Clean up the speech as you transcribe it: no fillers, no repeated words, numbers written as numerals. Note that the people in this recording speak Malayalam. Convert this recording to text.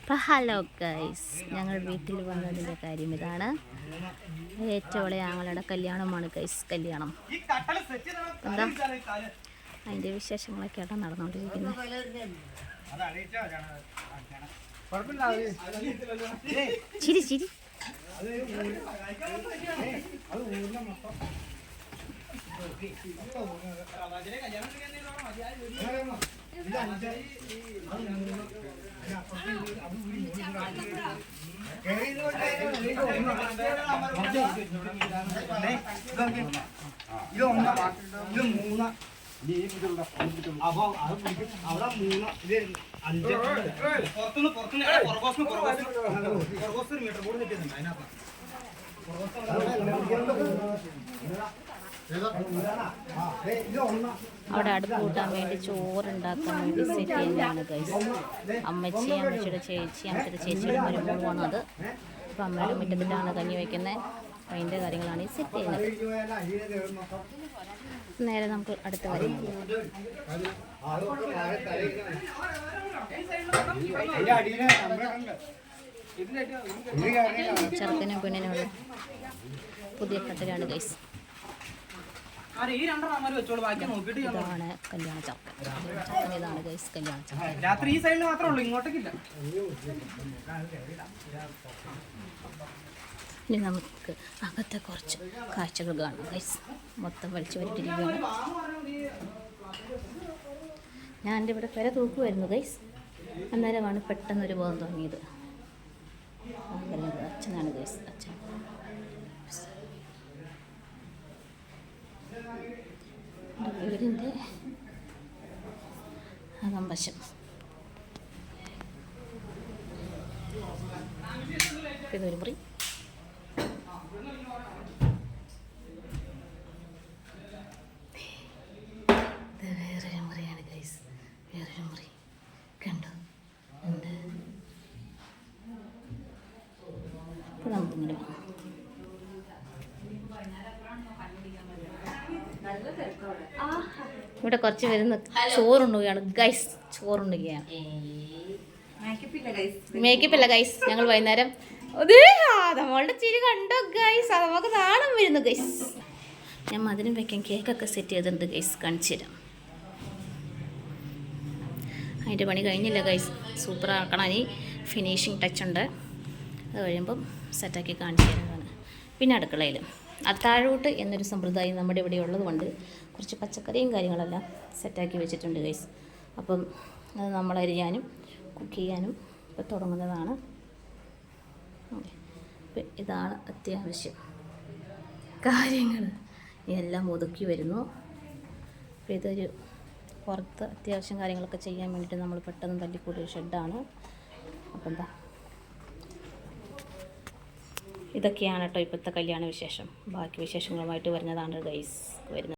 അപ്പം ഹലോ ഗൈസ്, ഞങ്ങൾ വീട്ടിൽ വന്നതിൻ്റെ കാര്യം ഇതാണ്. ഏറ്റവും ഇളയ ആങ്ങളുടെ കല്യാണമാണ് ഗൈസ്. കല്യാണം എന്താ അതിൻ്റെ വിശേഷങ്ങളൊക്കെയാണ് നടന്നുകൊണ്ടിരിക്കുന്നത്. ചിരി ചിരി അവിടെ അടുപ്പ് കൂട്ടാൻ വേണ്ടി ചോറുണ്ടാക്കാൻ വേണ്ടി സെറ്റ് ചെയ്യുന്നതാണ് ഗൈസ്. അമ്മച്ചിയുടെ ചേച്ചിയുടെ മരുമോളാണ് അത്. അപ്പം അമ്മയുടെ മുറ്റത്തിലാണ് കഞ്ഞി വയ്ക്കുന്നത്. അപ്പം അതിൻ്റെ കാര്യങ്ങളാണ് ഈ സെറ്റ് ചെയ്യുന്നത്. നേരെ നമുക്ക് അടുത്ത കാര്യം ചെറുക്കനും പെണ്ണിനുള്ള പുതിയ കട്ടിലാണ് ഗൈസ്. ഇതാണ് കല്യാണ ചർക്കൻ. ഇതാണ് ഗൈസ് കല്യാണ ചർക്കൻ. രാത്രി ഈ സൈഡിൽ മാത്രമേ ഉള്ളൂ, ഇങ്ങോട്ടേക്കില്ല. ഇനി നമുക്ക് അകത്തെ കുറച്ച് കാഴ്ചകൾ കാണാം ഗൈസ്. മൊത്തം വലിച്ചു വരട്ടിരിക്കുകയാണ്. ഞാൻ എൻ്റെ ഇവിടെ പെര തൂക്കുമായിരുന്നു ഗൈസ്. അന്നേരമാണ് പെട്ടെന്നൊരു ബോധം തോന്നിയത്. അച്ഛനാണ് ഗൈസ്, അച്ഛൻ. വീടിൻ്റെ അകംവശം. ഇതൊരു മുറി. ഇത് വേറൊരു മുറിയാണ് ഗൈസ്. വേറൊരു മുറി കണ്ടോ ഉണ്ട്. അപ്പോൾ നമുക്കിങ്ങനെ ഇവിടെ കുറച്ച് വരുന്ന ചോറുണ്ടുകയാണ് ഗൈസ്. ചോറുണ്ടുകയാണ്. മേക്കപ്പില്ല ഗൈസ്. ഞങ്ങൾ വൈകുന്നേരം നമ്മളുടെ ചിരി കണ്ടോ ഗൈസ്. അത് നമുക്ക് നാണം വരുന്നു ഗൈസ്. ഞാൻ മധുരം വെക്കാൻ കേക്കൊക്കെ സെറ്റ് ചെയ്തിട്ടുണ്ട് ഗൈസ്. കാണിച്ചു തരാം. അതിൻ്റെ പണി കഴിഞ്ഞില്ല ഗൈസ്. സൂപ്പർ ആക്കണം. ഇനി ഫിനിഷിങ് ടച്ച് ഉണ്ട്. അത് കഴിയുമ്പം സെറ്റാക്കി കാണിച്ചു തരുന്നതാണ്. പിന്നെ അടുക്കളയിൽ അത്താഴൂട്ട് എന്നൊരു സമ്പ്രദായം നമ്മുടെ ഇവിടെ ഉള്ളതുകൊണ്ട് കുറച്ച് പച്ചക്കറിയും കാര്യങ്ങളെല്ലാം സെറ്റാക്കി വെച്ചിട്ടുണ്ട് ഗൈസ്. അപ്പം അത് നമ്മൾ അരിയാനും കുക്ക് ചെയ്യാനും ഇപ്പോൾ തുടങ്ങുന്നതാണ്. അപ്പം ഇതാണ് അത്യാവശ്യം കാര്യങ്ങൾ. എല്ലാം ഒതുക്കി വരുന്നു. അപ്പോൾ ഇതൊരു പുറത്ത് അത്യാവശ്യം കാര്യങ്ങളൊക്കെ ചെയ്യാൻ വേണ്ടിയിട്ട് നമ്മൾ പെട്ടെന്ന് തല്ലിക്കൂടിയ ഷെഡാണ്. അപ്പം എന്താ ഇതൊക്കെയാണ് കേട്ടോ ഇപ്പോഴത്തെ കല്യാണ വിശേഷം. ബാക്കി വിശേഷങ്ങളുമായിട്ട് വരുന്നതാണ് ഗൈസ് വരുന്നത്.